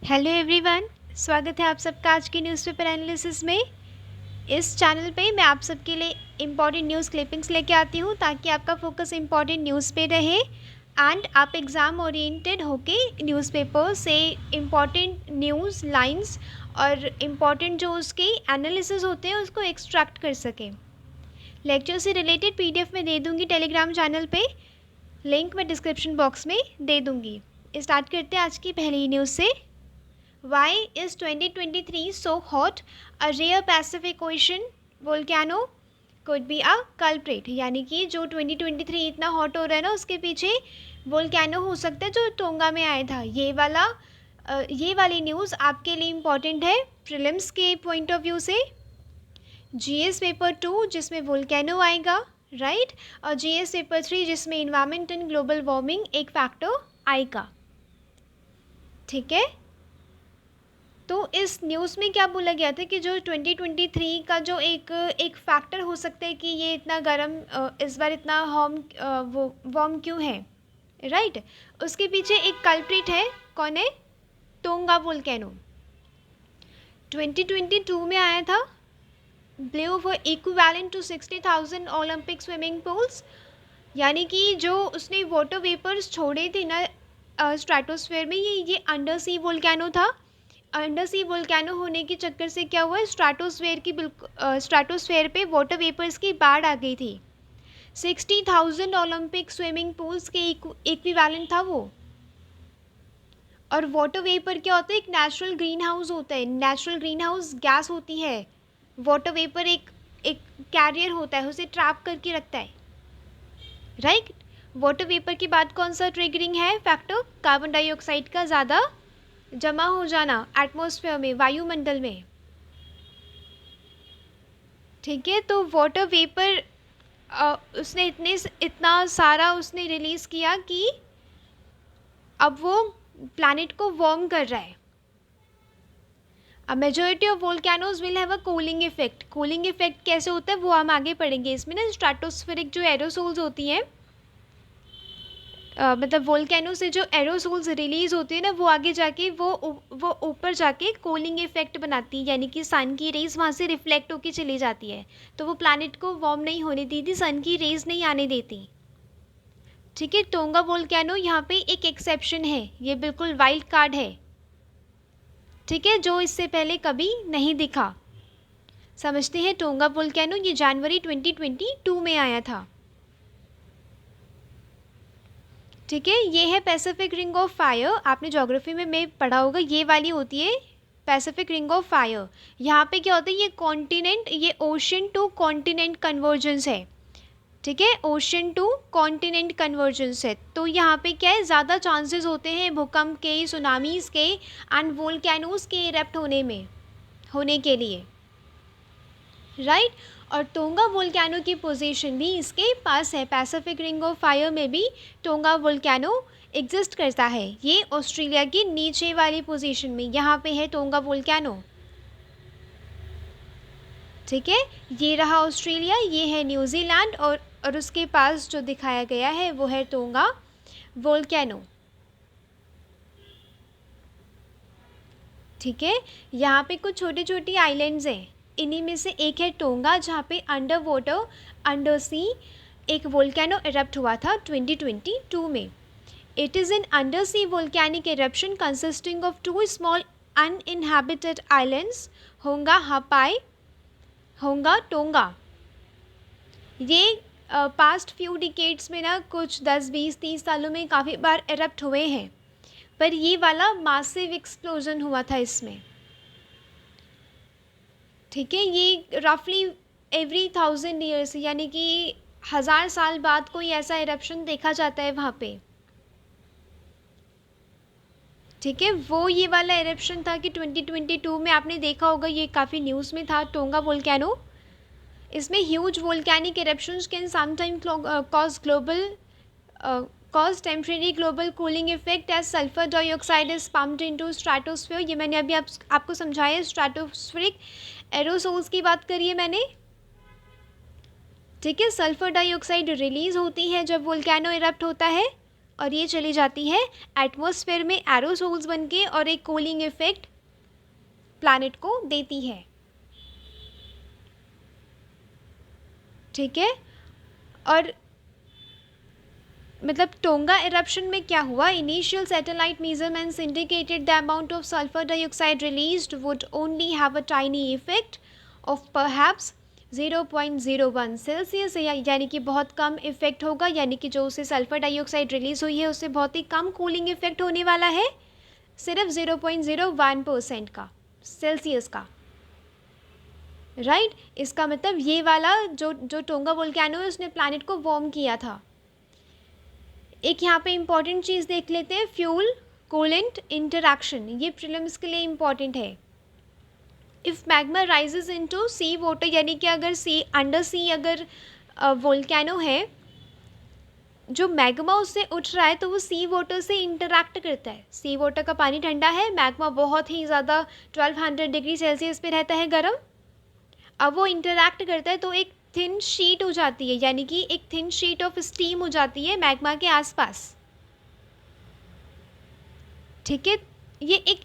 Hello everyone. स्वागत है आप सबका आज की न्यूज़पेपर एनालिसिस में। इस चैनल पे मैं आप सबके लिए इम्पॉर्टेंट न्यूज़ क्लिपिंग्स लेके आती हूँ ताकि आपका फोकस इम्पॉर्टेंट न्यूज़ पे रहे एंड आप एग्ज़ाम ओरिएंटेड होके न्यूज़पेपर से इम्पॉर्टेंट न्यूज़ लाइंस और इम्पॉर्टेंट जो उसके एनालिसिस होते हैं उसको एक्सट्रैक्ट कर सकें। लेक्चर से रिलेटेड पीडीएफ में दे दूँगी टेलीग्राम चैनल पे, लिंक मैं डिस्क्रिप्शन बॉक्स में दे दूँगी। स्टार्ट करते हैं आज की पहली न्यूज़ से। Why is 2023 so hot? A rare Pacific Ocean volcano could be a culprit। यानी कि जो 2023 इतना हॉट हो रहा है ना, उसके पीछे वोल्केनो हो सकता है जो टोंगा में आया था। ये वाली न्यूज़ आपके लिए इम्पॉर्टेंट है प्रीलिम्स के पॉइंट ऑफ व्यू से। जीएस पेपर 2 जिसमें वोल्केनो आएगा, राइट, और जीएस पेपर 3 जिसमें इन्वायरमेंट एंड ग्लोबल वार्मिंग एक फैक्टर आएगा। ठीक है, तो इस न्यूज़ में क्या बोला गया था कि जो 2023 का जो एक फैक्टर हो सकता है कि ये इतना गर्म इस बार इतना वार्म क्यों है, राइट, उसके पीछे एक कल्प्रिट है। कौन है? टोंगा वोल्केनो। 2022 में आया था, blue for equivalent to 60,000 Olympic swimming pools. यानी कि जो उसने वाटर वेपर्स छोड़े थे ना स्ट्रेटोस्फेयर में, ये अंडर सी वोल्केनो था। अंडर सी वोल्केनो होने के चक्कर से क्या हुआ, स्ट्रेटोस्फेयर पे वाटर वेपर्स की बाढ़ आ गई थी। 60,000 ओलंपिक स्विमिंग पूल्स के इक्विवेलेंट था वो। और वाटर वेपर क्या होता है? एक नेचुरल ग्रीन हाउस होता है, नेचुरल ग्रीन हाउस गैस होती है। वाटर वेपर एक कैरियर होता है, उसे ट्रैप करके रखता है, राइट। वाटर वेपर के बाद कौन सा ट्रिगरिंग है फैक्टर? कार्बन डाइऑक्साइड का ज़्यादा जमा हो जाना एटमॉस्फेयर में, वायुमंडल में। ठीक है, तो वाटर वेपर उसने इतना सारा उसने रिलीज़ किया कि अब वो प्लैनेट को वार्म कर रहा है। A majority of volcanoes will have a cooling effect. Cooling effect कैसे होता है वो हम आगे पढ़ेंगे। इसमें ना स्ट्रेटोस्फेरिक जो एरोसोल्स होती हैं, मतलब वोल्केनो से जो एरोसोल्स रिलीज़ होती है ना, वो आगे जाके वो ऊपर जाके कूलिंग इफेक्ट बनाती है। यानी कि सन की रेज़ वहाँ से रिफ्लेक्ट होके चली जाती है, तो वो प्लैनेट को वार्म नहीं होने देती, सन की रेज़ नहीं आने देती। ठीक है, टोंगा वोल्केनो यहाँ पे एक एक्सेप्शन है, ये बिल्कुल वाइल्ड कार्ड है। ठीक है, जो इससे पहले कभी नहीं दिखा। समझते हैं टोंगा वोल्केनो, ये जनवरी 2022 में आया था। ठीक है, ये है पैसिफिक रिंग ऑफ फायर। आपने ज्योग्राफी में पढ़ा होगा, ये वाली होती है पैसिफिक रिंग ऑफ फायर। यहाँ पे क्या होता है, ये कॉन्टिनेंट, ये ओशन टू कॉन्टिनेंट कन्वर्जेंस है। ठीक है, ओशन टू कॉन्टिनेंट कन्वर्जेंस है। तो यहाँ पे क्या है, ज़्यादा चांसेस होते हैं भूकंप के, सुनामीज़ के एंड वोल्केनोज के इरप्ट होने के लिए, राइट। और टोंगा वोल्केनो की पोजीशन भी इसके पास है। पैसिफिक रिंग ऑफ फायर में भी टोंगा वोल्केनो एग्जिस्ट करता है। ये ऑस्ट्रेलिया की नीचे वाली पोजीशन में यहाँ पे है टोंगा वोल्केनो। ठीक है, ये रहा ऑस्ट्रेलिया, ये है न्यूजीलैंड, और उसके पास जो दिखाया गया है वो है टोंगा वोल्केनो। ठीक है, यहाँ पे कुछ छोटे छोटी आइलैंड्स हैं, इन्हीं में से एक है टोंगा, जहाँ पे अंडर वाटर, अंडर सी एक वोल्केनो इरप्ट हुआ था 2022 में। It is an under sea volcanic eruption consisting of 2 small uninhabited islands, Hunga Ha'apai, होंगा टोंगा। ये पास्ट फ्यू डिकेड्स में ना, कुछ 10 20 30 सालों में काफ़ी बार इरप्ट हुए हैं, पर ये वाला मासिव एक्सप्लोजन हुआ था इसमें। ठीक है, ये रफली एवरी 1000 ईयर्स, यानी कि 1000 साल बाद कोई ऐसा इरप्शन देखा जाता है वहाँ पे। ठीक है, वो ये वाला इरप्शन था कि 2022 में आपने देखा होगा, ये काफ़ी न्यूज़ में था, टोंगा वोल्केनो। इसमें huge volcanic eruptions can sometime cause temporary global cooling effect as sulfur dioxide is pumped into stratosphere। ये मैंने अभी आपको समझाया, स्ट्रेटोस्फेरिक एरोसोल्स की बात करी है मैंने। ठीक है, सल्फर डाइऑक्साइड रिलीज होती है जब वोल्केनो इरप्ट होता है, और ये चली जाती है एटमॉस्फेयर में एरोसोल्स बन के और एक कूलिंग इफेक्ट प्लैनेट को देती है। ठीक है, और मतलब टोंगा इरप्शन में क्या हुआ, initial satellite measurements indicated the amount of sulphur dioxide released would only have a tiny effect of perhaps 0.01 Celsius, यानी कि बहुत कम इफेक्ट होगा, यानी कि जो उससे सल्फर डाइऑक्साइड रिलीज हुई है उससे बहुत ही कम कूलिंग इफेक्ट होने वाला है, सिर्फ 0.01% का सेल्सियस का। राइट, इसका मतलब ये वाला जो टोंगा वोल्केनो है उसने प्लैनेट को वार्म किया था। एक यहाँ पे इम्पॉर्टेंट चीज़ देख लेते हैं, फ्यूल कूलेंट इंटरैक्शन, ये प्रीलिम्स के लिए इम्पॉर्टेंट है। If magma rises into sea water, यानी कि अगर सी अंडर सी अगर वोल्केनो है, जो मैग्मा उससे उठ रहा है तो वो सी वाटर से इंटरैक्ट करता है। सी वाटर का पानी ठंडा है, मैग्मा बहुत ही ज़्यादा 1200 डिग्री सेल्सियस पे रहता है गर्म। अब वो इंटरैक्ट करता है तो एक थिन शीट हो जाती है, यानी कि एक थिन शीट ऑफ स्टीम हो जाती है मैग्मा के आसपास। ठीक है, ये एक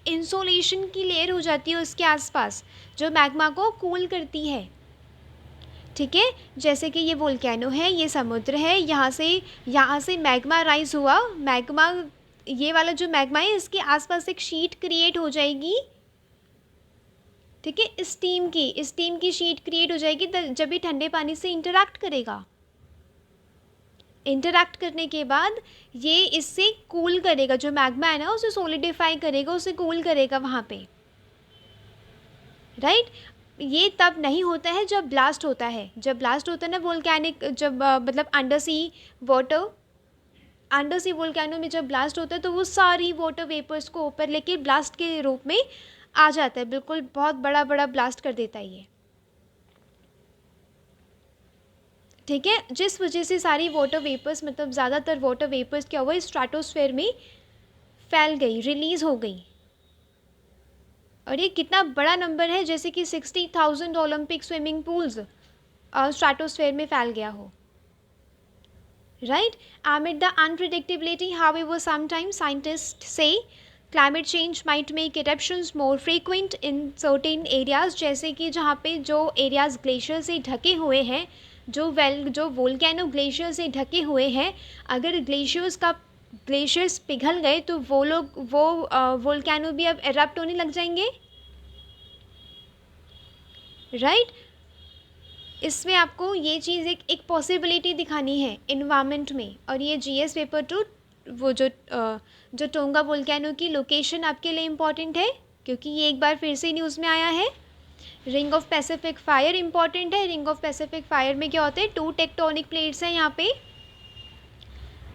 इंसोलेशन की लेयर हो जाती है उसके आसपास जो मैग्मा को कूल करती है। ठीक है, जैसे कि ये वोल्केनो है, ये समुद्र है, यहाँ से मैग्मा राइज हुआ, मैग्मा ये वाला जो मैग्मा है इसके आसपास एक शीट क्रिएट हो जाएगी। ठीक है, स्टीम की शीट क्रिएट हो जाएगी जब भी ठंडे पानी से इंटरैक्ट करेगा। इंटरैक्ट करने के बाद ये इससे कूल करेगा, जो मैग्मा है ना उसे सॉलिडिफाई करेगा, उसे कूल करेगा वहाँ पे। राइट, ये तब नहीं होता है जब ब्लास्ट होता है। जब ब्लास्ट होता है ना वोल्केनिक, जब मतलब अंडर सी वोल्केनो में जब ब्लास्ट होता है तो वो सारी वाटर वेपर्स को ऊपर लेके ब्लास्ट के रूप में आ जाता है, बिल्कुल बहुत बड़ा बड़ा ब्लास्ट कर देता है ये। ठीक है, जिस वजह से सारी वाटर वेपर्स, मतलब ज़्यादातर वाटर वेपर्स क्या हुआ, स्ट्रेटोस्फेयर में फैल गई, रिलीज़ हो गई। और ये कितना बड़ा नंबर है, जैसे कि 60,000 ओलंपिक स्विमिंग पूल्स स्ट्रेटोस्फेयर में फैल गया हो। Right, amid the unpredictability, however, sometimes scientists say climate change might make eruptions more frequent in certain areas, जैसे कि जहाँ पे जो एरियाज़ ग्लेशियर से ढके हुए हैं, जो वोल्केनो ग्लेशियर से ढके हुए हैं, अगर ग्लेशियर्स पिघल गए तो वो वोल्केनो भी अब एरप्ट होने लग जाएंगे। राइट, इसमें आपको ये चीज़ एक पॉसिबिलिटी दिखानी है इन्वायरमेंट में। और ये जीएस पेपर 2 वो जो टोंगा वोल्केनो की लोकेशन आपके लिए इम्पॉर्टेंट है, क्योंकि ये एक बार फिर से न्यूज़ में आया है। Ring of Pacific fire important है। रिंग ऑफ पैसिफिक फायर में क्या होते हैं, 2 टेक्टोनिक प्लेट्स हैं यहाँ पे,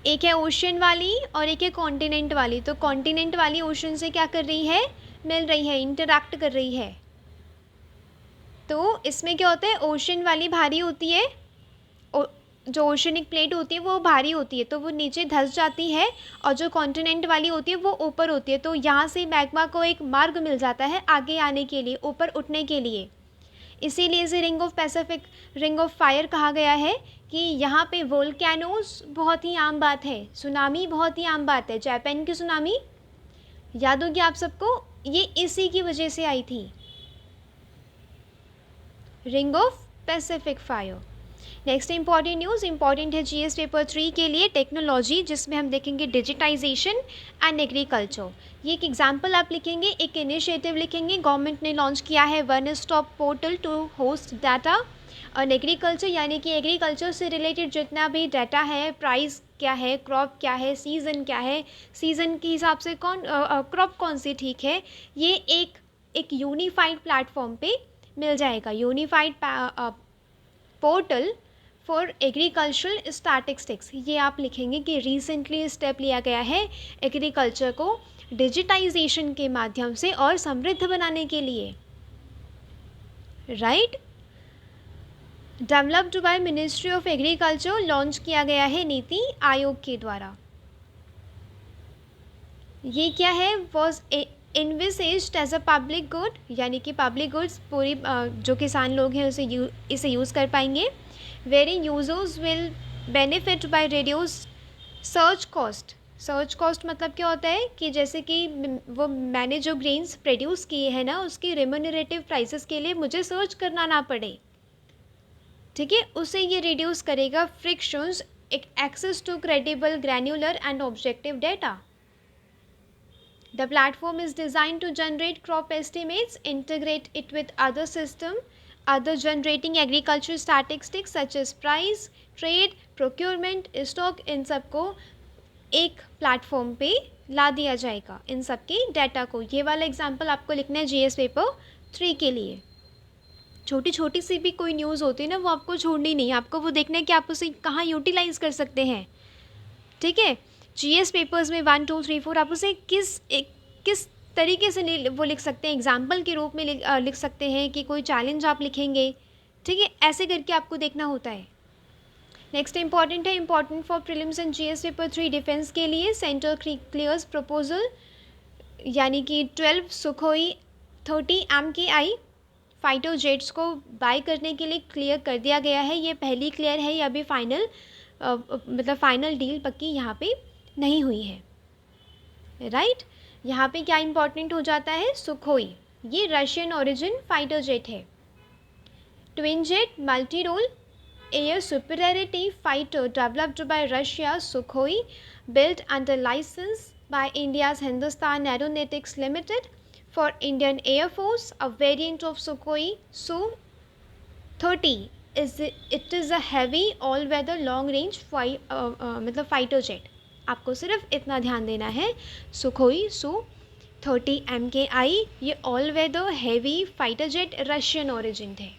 एक है ओशन वाली और एक है कॉन्टिनेंट वाली। तो कॉन्टिनेंट वाली ओशन से क्या कर रही है, मिल रही है, इंटरैक्ट कर रही है। तो इसमें क्या होता है, ओशन वाली भारी होती है, जो ओशनिक प्लेट होती है वो भारी होती है तो वो नीचे धंस जाती है, और जो कॉन्टिनेंट वाली होती है वो ऊपर होती है। तो यहाँ से मैग्मा को एक मार्ग मिल जाता है आगे आने के लिए, ऊपर उठने के लिए। इसीलिए इसे रिंग ऑफ फायर कहा गया है कि यहाँ पे वोल्केनोस बहुत ही आम बात है, सुनामी बहुत ही आम बात है। जापान की सुनामी याद होगी आप सबको, ये इसी की वजह से आई थी, ring of Pacific fire. Next important news important है जीएस पेपर 3 के लिए, टेक्नोलॉजी, जिसमें हम देखेंगे डिजिटाइजेशन एंड एग्रीकल्चर। ये एक एग्जांपल आप लिखेंगे, एक इनिशिएटिव लिखेंगे, गवर्नमेंट ने लॉन्च किया है one stop portal to host data और एग्रीकल्चर, यानी कि एग्रीकल्चर से रिलेटेड जितना भी डाटा है, प्राइस क्या है, क्रॉप क्या है, सीज़न क्या है, सीज़न के हिसाब से क्रॉप कौन सी ठीक है, ये एक यूनिफाइड प्लेटफॉर्म पे मिल जाएगा। Unified portal for agricultural statistics, ये आप लिखेंगे कि रिसेंटली स्टेप लिया गया है एग्रीकल्चर को डिजिटाइजेशन के माध्यम से और समृद्ध बनाने के लिए। Right, developed by ministry of agriculture, launch किया गया है नीति आयोग के द्वारा। ये क्या है, was envisaged as a public good, यानी कि पब्लिक गुड्स पूरी जो किसान लोग हैं इसे यूज़ कर पाएंगे। Very users will benefit by reduce search cost मतलब क्या होता है कि जैसे कि वो मैंने जो ग्रेन्स प्रोड्यूस किए हैं ना, उसकी रेम्यूनरेटिव प्राइसेस के लिए मुझे सर्च करना ना पड़े, ठीक है, उसे ये रिड्यूस करेगा frictions, access to credible, granular and objective data. The platform is designed to generate crop estimates, integrate it with other system, other generating agriculture statistics such as price, trade, procurement, stock. इन सबको एक platform पे ला दिया जाएगा, इन सब के data को. ये वाला एग्जांपल आपको लिखना है जीएस पेपर 3 के लिए. छोटी छोटी सी भी कोई न्यूज़ होती है ना, वो आपको छोड़नी नहीं, आपको वो देखना है कि आप उसे कहाँ यूटिलाइज़ कर सकते हैं, ठीक है. जीएस पेपर्स में 1, 2, 3, 4 आप उसे किस तरीके से वो लिख सकते हैं, एग्जाम्पल के रूप में लिख सकते हैं कि कोई चैलेंज आप लिखेंगे, ठीक है, ऐसे करके आपको देखना होता है. नेक्स्ट इंपॉर्टेंट है, important for prelims and GS paper 3 defence के लिए. सेंटर क्लियर्स प्रपोजल, यानी कि 12 सुखोई 30 MKI फाइटर जेट्स को बाय करने के लिए क्लियर कर दिया गया है. ये पहली क्लियर है, ये अभी फाइनल मतलब फाइनल डील पक्की यहाँ पे नहीं हुई है, राइट. यहाँ पे क्या इंपॉर्टेंट हो जाता है, सुखोई ये रशियन ओरिजिन फाइटर जेट है. Twin jet multi role air superiority fighter developed by Russia, Sukhoi built under license by India's Hindustan Aeronautics Limited for Indian Air Force. A variant of Sukhoi Su-30 it is a heavy all-weather long-range मतलब fighter jet. आपको सिर्फ इतना ध्यान देना है, Sukhoi Su-30 MKI ये all weather heavy fighter jet Russian origin थे,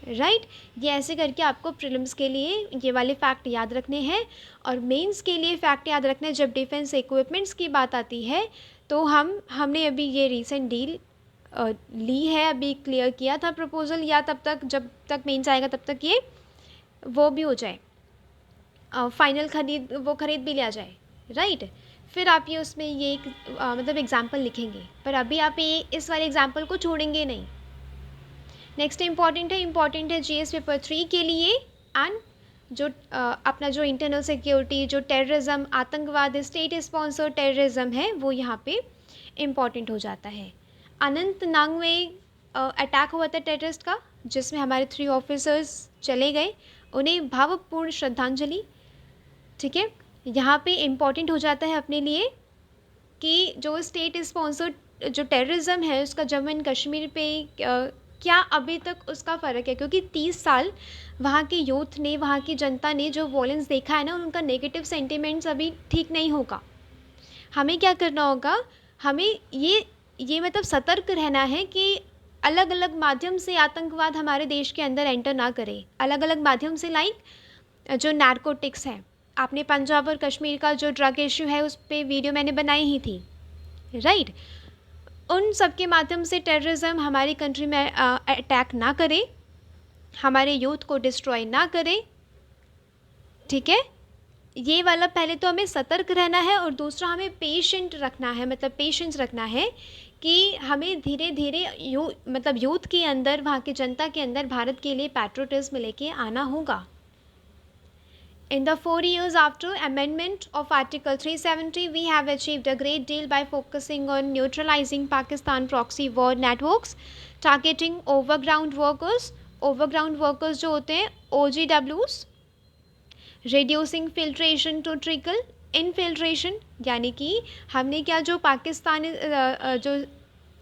right. ये ऐसे करके आपको प्रीलिम्स के लिए ये वाले फैक्ट याद रखने हैं, और मेंस के लिए फैक्ट याद रखना है. जब डिफेंस इक्विपमेंट्स की बात आती है तो हमने अभी ये रीसेंट डील ली है, अभी क्लियर किया था प्रपोज़ल, या तब तक जब तक मेंस आएगा तब तक ये वो भी हो जाए, फाइनल खरीद भी लिया जाए, राइट. फिर आप ये उसमें ये एक मतलब एग्जाम्पल लिखेंगे, पर अभी आप ये इस वाले एग्जाम्पल को छोड़ेंगे नहीं. नेक्स्ट इंपॉर्टेंट है जीएस पेपर 3 के लिए. एंड जो अपना जो इंटरनल सिक्योरिटी, जो टेररिज्म, आतंकवाद, स्टेट स्पॉन्सर टेररिज्म है, वो यहाँ पे इम्पॉर्टेंट हो जाता है. अनंतनाग में अटैक हुआ था टेररिस्ट का, जिसमें हमारे 3 ऑफिसर्स चले गए, उन्हें भावपूर्ण श्रद्धांजलि, ठीक है. यहाँ पे इम्पॉर्टेंट हो जाता है अपने लिए कि जो स्टेट स्पॉन्सर्ड जो टेररिज्म है उसका जम्मू एंड कश्मीर पे क्या अभी तक उसका फ़र्क है, क्योंकि 30 साल वहाँ के यूथ ने, वहाँ की जनता ने जो वॉयलेंस देखा है ना, उनका नेगेटिव सेंटिमेंट्स अभी ठीक नहीं होगा. हमें क्या करना होगा, हमें ये मतलब सतर्क रहना है कि अलग अलग माध्यम से आतंकवाद हमारे देश के अंदर एंटर ना करे. अलग अलग माध्यम से, लाइक जो नारकोटिक्स है, आपने पंजाब और कश्मीर का जो ड्रग इशू है उस पर वीडियो मैंने बनाई ही थी, राइट. उन सब के माध्यम से टेररिज्म हमारी कंट्री में अटैक ना करे, हमारे यूथ को डिस्ट्रॉय ना करे, ठीक है. ये वाला पहले तो हमें सतर्क रहना है, और दूसरा हमें पेशेंट रखना है, मतलब पेशेंस रखना है कि हमें धीरे धीरे मतलब यूथ के अंदर, वहाँ की जनता के अंदर भारत के लिए पैट्रियटिज्म लेके आना होगा. In the 4 years after amendment of Article 370, we have achieved a great deal by focusing on neutralizing Pakistan proxy war networks, targeting overground workers. Overground workers जो होते हैं OGWs, reducing filtration to trickle infiltration, यानी कि हमने क्या जो पाकिस्तानी जो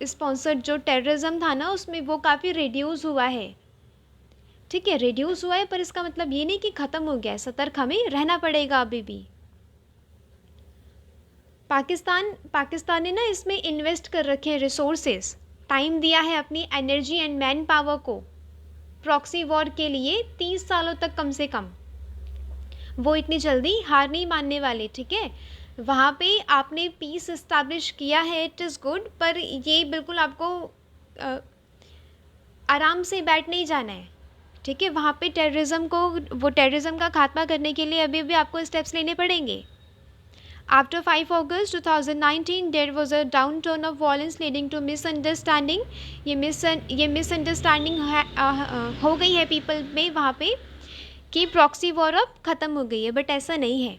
sponsored जो टेररिज्म था ना, उसमें वो काफ़ी रिड्यूस हुआ है, ठीक है. रिड्यूस हुआ है, पर इसका मतलब ये नहीं कि ख़त्म हो गया है. सतर्क हमें रहना पड़ेगा अभी भी. पाकिस्तान ने ना इसमें इन्वेस्ट कर रखे हैं रिसोर्सेज, टाइम दिया है अपनी एनर्जी एंड मैन पावर को प्रॉक्सी वॉर के लिए 30 सालों तक कम से कम. वो इतनी जल्दी हार नहीं मानने वाले, ठीक है. वहाँ पे आपने पीस इस्टेब्लिश किया है, इट इज़ गुड, पर ये बिल्कुल आपको आराम से बैठ नहीं जाना है, ठीक है. वहाँ पे टेररिज्म का खात्मा करने के लिए अभी भी आपको स्टेप्स लेने पड़ेंगे. After 5 August 2019 there was a downturn of violence leading to misunderstanding. ये मिसअंडरस्टैंडिंग हो गई है पीपल में वहाँ पे कि प्रॉक्सी वॉर अब ख़त्म हो गई है, बट ऐसा नहीं है।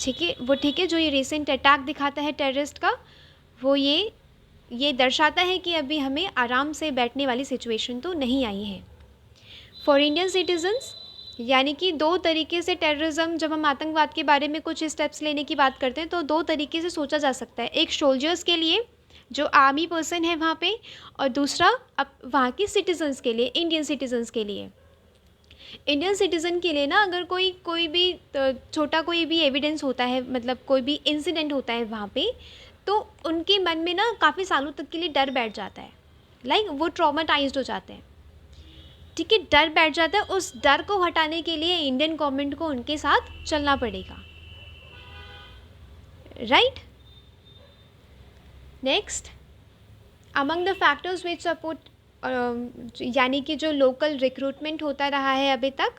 ठीक है, वो ठीक है, जो ये रिसेंट अटैक दिखाता है टेररिस्ट का, वो ये दर्शाता है कि अभी हमें आराम से बैठने वाली सिचुएशन तो नहीं आई है। फॉर इंडियन सिटीजन्स, यानी कि दो तरीके से टेररिज्म, जब हम आतंकवाद के बारे में कुछ स्टेप्स लेने की बात करते हैं तो दो तरीके से सोचा जा सकता है। एक सोल्जर्स के लिए जो आर्मी पर्सन है वहाँ पे, और दूसरा अब वहाँ की सिटीजन्स के लिए, इंडियन सिटीजन्स के लिए। इंडियन सिटीज़न के लिए ना, अगर कोई भी छोटा कोई भी एविडेंस होता है, मतलब कोई भी इंसिडेंट होता है वहाँ पे, तो उनके मन में ना काफ़ी सालों तक के लिए डर बैठ जाता है। वो ट्रॉमाटाइज्ड हो जाते हैं। ठीक है, डर बैठ जाता है। उस डर को हटाने के लिए इंडियन गवर्नमेंट को उनके साथ चलना पड़ेगा। Right. Next, among the factors which support, यानी कि जो लोकल रिक्रूटमेंट होता रहा है अभी तक।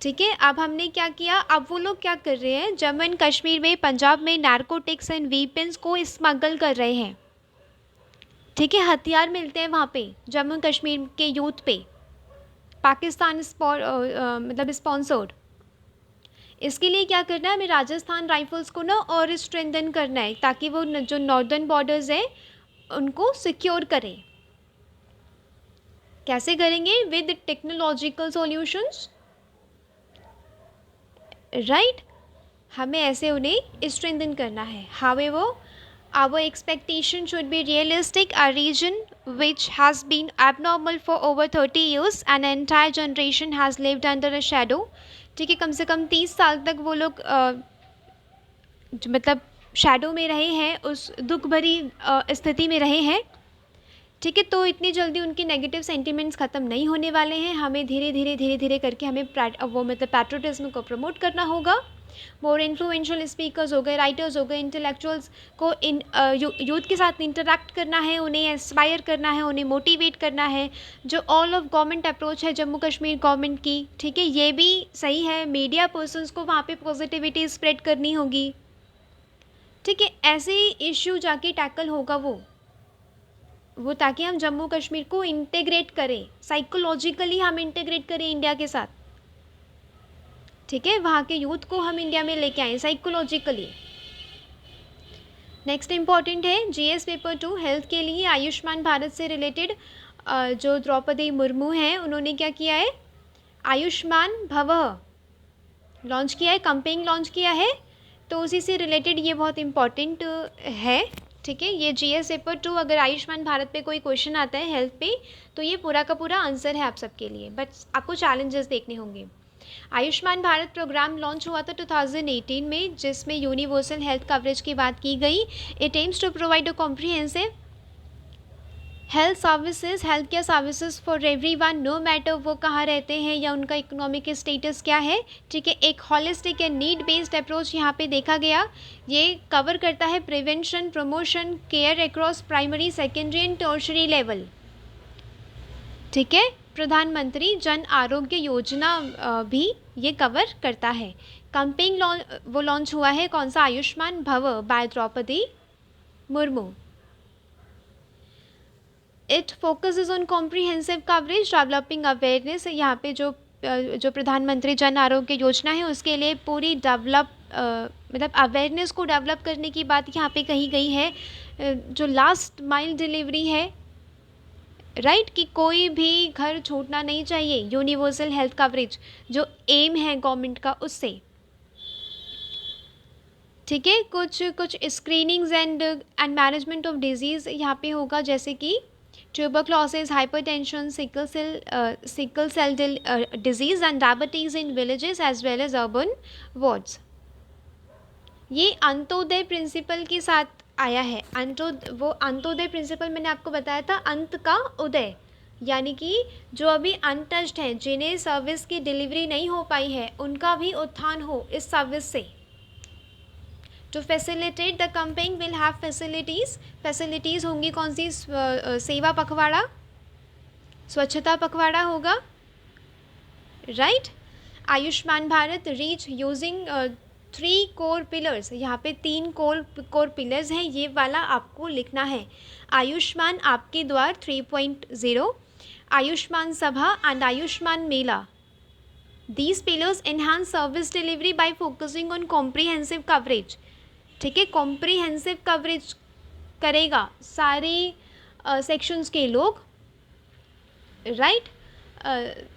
ठीक है, अब हमने क्या किया, अब वो लोग क्या कर रहे हैं, जम्मू एंड कश्मीर में, पंजाब में नारकोटिक्स एंड वीपन्स को स्मगल कर रहे हैं। ठीक है, हथियार मिलते हैं वहाँ पे जम्मू कश्मीर के यूथ पे, पाकिस्तान मतलब स्पॉन्सर्ड। इसके लिए क्या करना है, हमें राजस्थान राइफल्स को ना और स्ट्रेंथन करना है, ताकि वो जो नॉर्दर्न बॉर्डर्स हैं उनको सिक्योर करें। कैसे करेंगे, विद टेक्नोलॉजिकल सॉल्यूशंस। राइट, हमें ऐसे उन्हें स्ट्रेंथन करना है। However, our expectation should be realistic. A region which has been abnormal for over 30 years, an entire generation has lived under a shadow. ठीक है, कम से कम 30 साल तक वो लोग मतलब शैडो में रहे हैं, उस दुख भरी स्थिति में रहे हैं। ठीक है, तो इतनी जल्दी उनके नेगेटिव सेंटिमेंट्स ख़त्म नहीं होने वाले हैं। हमें धीरे धीरे करके हमें वो मतलब पैट्रियटिज्म को प्रमोट करना होगा। मोर इन्फ्लुएंशियल स्पीकर्स हो गए, राइटर्स हो गए, इंटेलेक्चुअल्स को इन यूथ के साथ इंटरेक्ट करना है, उन्हें इंस्पायर करना है, उन्हें मोटिवेट करना है। जो ऑल ऑफ गवर्नमेंट अप्रोच है जम्मू कश्मीर गवर्नमेंट की, ठीक है, ये भी सही है। मीडिया पर्सनस को वहाँ पे पॉजिटिविटी स्प्रेड करनी होगी। ठीक है, ऐसे इश्यू जाके टैकल होगा वो ताकि हम जम्मू कश्मीर को इंटीग्रेट करें, साइकोलॉजिकली हम इंटीग्रेट करें इंडिया के साथ। ठीक है, वहाँ के यूथ को हम इंडिया में लेके आएँ साइकोलॉजिकली। नेक्स्ट इम्पॉर्टेंट है जीएस पेपर 2 हेल्थ के लिए। आयुष्मान भारत से रिलेटेड जो द्रौपदी मुर्मू हैं, उन्होंने क्या किया है, आयुष्मान भवः लॉन्च किया है, कैंपेन लॉन्च किया है। तो उसी से रिलेटेड ये बहुत इम्पॉर्टेंट है। ठीक है, ये जीएस पेपर 2, अगर आयुष्मान भारत पे कोई क्वेश्चन आता है हेल्थ पे, तो ये पूरा का पूरा आंसर है आप सबके लिए, बट आपको चैलेंजेस देखने होंगे। आयुष्मान भारत प्रोग्राम लॉन्च हुआ था 2018 में, जिसमें यूनिवर्सल हेल्थ कवरेज की बात की गई। It aims to provide a comprehensive health services, health care services for everyone, no matter वो कहाँ रहते हैं या उनका इकोनॉमिक स्टेटस क्या है। ठीक है, एक holistic and need based approach यहाँ पे देखा गया। ये कवर करता है prevention, promotion, care across primary, secondary and tertiary level. ठीक है, प्रधानमंत्री जन आरोग्य योजना भी ये कवर करता है। कैंपेन वो लॉन्च हुआ है कौन सा, Ayushman Bhav by Draupadi Murmu. It focuses on comprehensive coverage, developing awareness. यहाँ पे जो प्रधानमंत्री जन आरोग्य योजना है उसके लिए पूरी मतलब अवेयरनेस को डेवलप करने की बात यहाँ पे कही गई है। जो लास्ट माइल डिलीवरी है, राइट, कि कोई भी घर छूटना नहीं चाहिए, यूनिवर्सल हेल्थ कवरेज जो एम है गवर्नमेंट का उससे। ठीक है, कुछ screenings and management of disease यहाँ पे होगा, जैसे कि tuberculosis, hypertension, sickle cell disease and diabetes in villages as well as urban wards. ये अंत्योदय प्रिंसिपल के साथ आया है। वो अंत्योदय प्रिंसिपल मैंने आपको बताया था, अंत का उदय, यानी कि जो अभी अनटच्ड हैं, जिन्हें सर्विस की डिलीवरी नहीं हो पाई है, उनका भी उत्थान हो इस सर्विस से। To facilitate the campaign will have facilities होंगी कौन सी, सेवा पखवाड़ा, स्वच्छता पखवाड़ा होगा। Right, Ayushman Bharat reach using 3 core pillars. यहाँ पे 3 कोर पिलर्स हैं, ये वाला आपको लिखना है। आयुष्मान आपके द्वार 3.0, आयुष्मान सभा and Ayushman Mela. These pillars enhance service delivery bye focusing on comprehensive coverage. ठीक है, कॉम्प्रीहेंसिव कवरेज करेगा सारे सेक्शंस के लोग, राइट।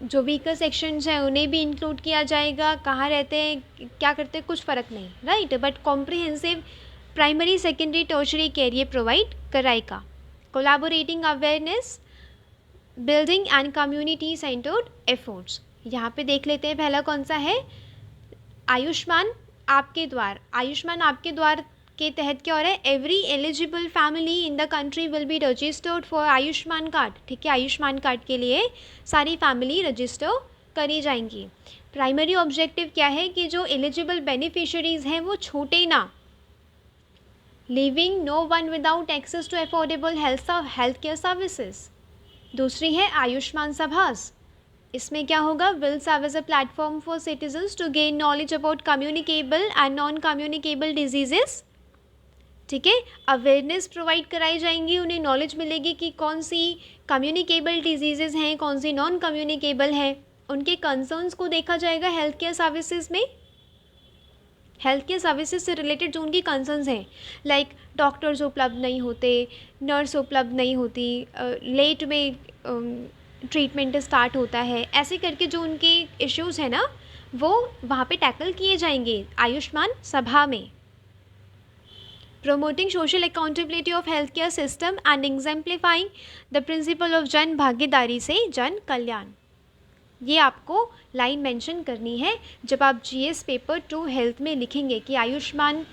जो वीकर सेक्शंस हैं उन्हें भी इंक्लूड किया जाएगा, कहाँ रहते हैं क्या करते हैं कुछ फ़र्क नहीं, right. But comprehensive primary secondary tertiary career provide कराएगा। Collaborating awareness building and community centred efforts. यहाँ पे देख लेते हैं पहला कौन सा है, आयुष्मान आपके द्वार। आयुष्मान आपके द्वार के तहत क्या हो रहा है, every eligible family in the country will be registered for Ayushman card. ठीक है, आयुष्मान कार्ड के लिए सारी फैमिली रजिस्टर करी जाएंगी। प्राइमरी ऑब्जेक्टिव क्या है कि जो एलिजिबल बेनिफिशरीज हैं वो छूटे ना, living no one without access to affordable health care services. दूसरी है आयुष्मान सभास। इसमें क्या होगा, will serve as a platform for citizens to gain knowledge about communicable and non communicable diseases. ठीक है, अवेयरनेस प्रोवाइड कराई जाएंगी, उन्हें नॉलेज मिलेगी कि कौन सी कम्युनिकेबल डिजीजेज हैं, कौन सी नॉन कम्युनिकेबल हैं। उनके कंसर्न्स को देखा जाएगा हेल्थ केयर सर्विसेज में, हेल्थ केयर सर्विसेज से रिलेटेड जो उनकी कंसर्न्स हैं, लाइक डॉक्टर्स उपलब्ध नहीं होते, नर्स उपलब्ध नहीं होती, लेट में ट्रीटमेंट स्टार्ट होता है, ऐसे करके जो उनके इश्यूज़ हैं ना वो वहाँ पे टैकल किए जाएंगे आयुष्मान सभा में। Promoting social accountability of healthcare system and exemplifying the principle of जन भागीदारी से जन कल्याण। ये आपको लाइन मेंशन करनी है जब आप जीएस पेपर 2 हेल्थ में लिखेंगे कि आयुष्मान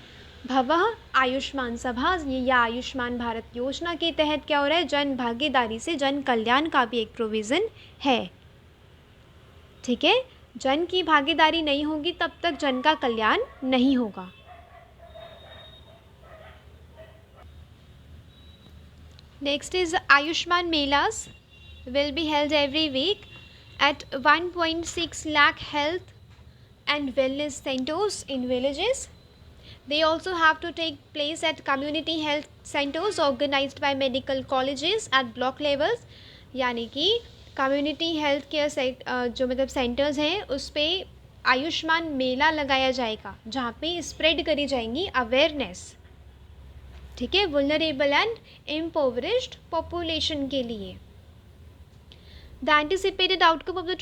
भवः आयुष्मान सभा या आयुष्मान भारत योजना के तहत क्या हो रहा है, जन भागीदारी से जन कल्याण का भी एक प्रोविज़न है। ठीक है, जन की भागीदारी नहीं होगी तब तक जन का कल्याण नहीं होगा। Next is Ayushman Melas will be held every week at 1.6 lakh health and wellness centers in villages. They also have to take place at community health centers organized by medical colleges at block levels। यानी कि community health care जो मतलब centres हैं उस पर आयुष्मान मेला लगाया जाएगा जहाँ पे स्प्रेड करी जाएंगी अवेयरनेस। ठीक है, वुलनरेबल एंड इम्पोवरिश्ड पॉपुलेशन के लिए। The anticipated outcome of the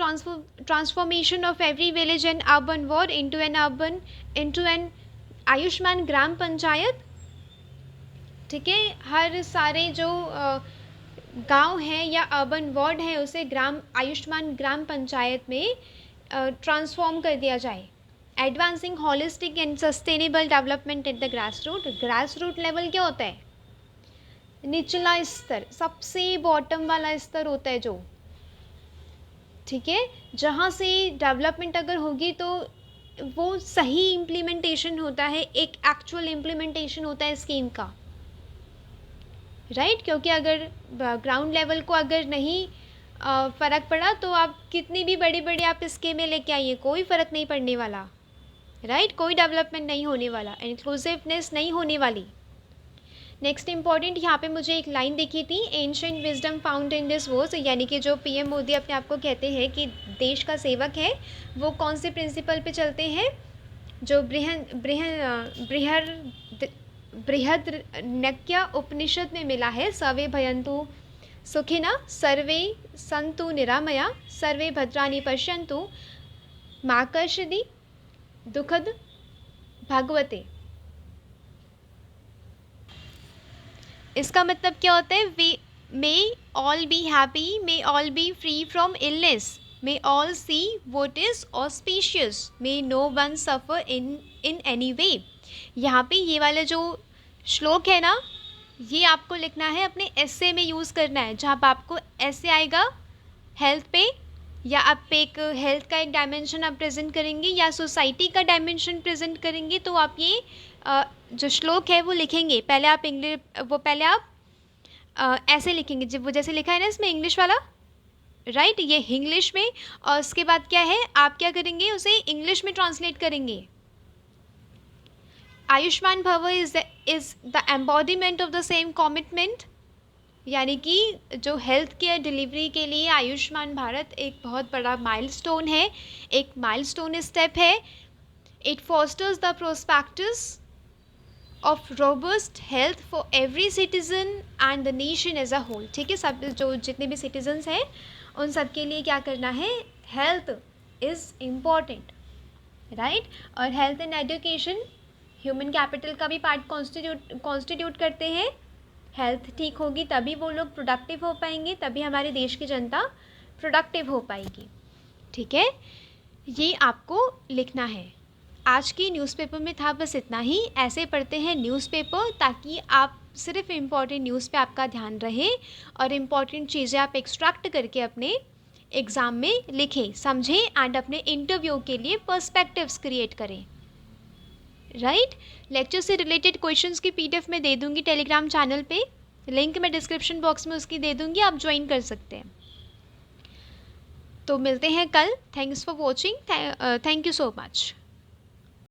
transformation of every village and urban ward into an Ayushman gram panchayat. ठीक है, हर सारे जो गांव हैं या अर्बन वार्ड हैं उसे आयुष्मान ग्राम पंचायत में ट्रांसफॉर्म कर दिया जाए। Advancing holistic and sustainable development at the grass root. Grass root level क्या होता है, निचला स्तर, सबसे बॉटम वाला स्तर होता है जो, ठीक है, जहाँ से डेवलपमेंट अगर होगी तो वो सही इम्प्लीमेंटेशन होता है, एक एक्चुअल इम्प्लीमेंटेशन होता है स्कीम का, राइट। क्योंकि अगर ग्राउंड लेवल को अगर नहीं फ़र्क पड़ा तो आप कितनी भी बड़ी बड़ी आप स्कीमें लेके आइए, कोई फ़र्क नहीं पड़ने वाला, राइट। कोई डेवलपमेंट नहीं होने वाला, इंक्लूसिवनेस नहीं होने वाली। नेक्स्ट इंपॉर्टेंट यहाँ पे मुझे एक लाइन दिखी थी, ancient wisdom found in this verse, यानी कि जो पीएम मोदी अपने आप को कहते हैं कि देश का सेवक है, वो कौन से प्रिंसिपल पे चलते हैं, जो बृहद्रण्यक उपनिषद में मिला है, सर्वे भयन्तु सुखिनः सर्वे सन्तु निरामया सर्वे भद्राणि पश्यन्तु मा कश्चित् दुखद भागवते। इसका मतलब क्या होता है, वे may all be happy, may all be free from illness, may all see what is auspicious, may no one suffer in any way. यहाँ पे ये वाला जो श्लोक है ना, ये आपको लिखना है, अपने एस्से में यूज़ करना है, जहाँ पर आपको एस्से आएगा हेल्थ पे, या आप एक हेल्थ का एक डायमेंशन आप प्रेजेंट करेंगे या सोसाइटी का डायमेंशन प्रेजेंट करेंगे, तो आप ये जो श्लोक है वो लिखेंगे। पहले आप ऐसे लिखेंगे जब वो जैसे लिखा है ना इसमें इंग्लिश वाला, राइट, ये इंग्लिश में, और उसके बाद क्या है, आप क्या करेंगे, उसे इंग्लिश में ट्रांसलेट करेंगे। आयुष्मान भव is the embodiment of the same commitment यानी कि जो हेल्थ केयर डिलीवरी के लिए आयुष्मान भारत एक बहुत बड़ा माइलस्टोन है, एक माइलस्टोन स्टेप है। It fosters the prospectus of robust health for every citizen and the nation as a whole. ठीक है, सब जो जितने भी सिटीजन्स हैं उन सब के लिए क्या करना है, हेल्थ इज़ इम्पॉर्टेंट, राइट। और health and education human capital का भी पार्ट कॉन्स्टिट्यूट करते हैं। हेल्थ ठीक होगी तभी वो लोग प्रोडक्टिव हो पाएंगे, तभी हमारे देश की जनता प्रोडक्टिव हो पाएगी। ठीक है, ये आपको लिखना है। आज की न्यूज़पेपर में था बस इतना ही। ऐसे पढ़ते हैं न्यूज़पेपर ताकि आप सिर्फ इम्पॉर्टेंट न्यूज़ पे आपका ध्यान रहे और इम्पॉर्टेंट चीज़ें आप एक्सट्रैक्ट करके अपने एग्ज़ाम में लिखें, समझें एंड अपने इंटरव्यू के लिए पर्सपेक्टिव्स क्रिएट करें, राइट। लेक्चर से रिलेटेड क्वेश्चंस की पीडीएफ में दे दूंगी टेलीग्राम चैनल पे, लिंक मैं डिस्क्रिप्शन बॉक्स में उसकी दे दूंगी, आप ज्वाइन कर सकते हैं। तो मिलते हैं कल। Thanks for watching, thank you so much.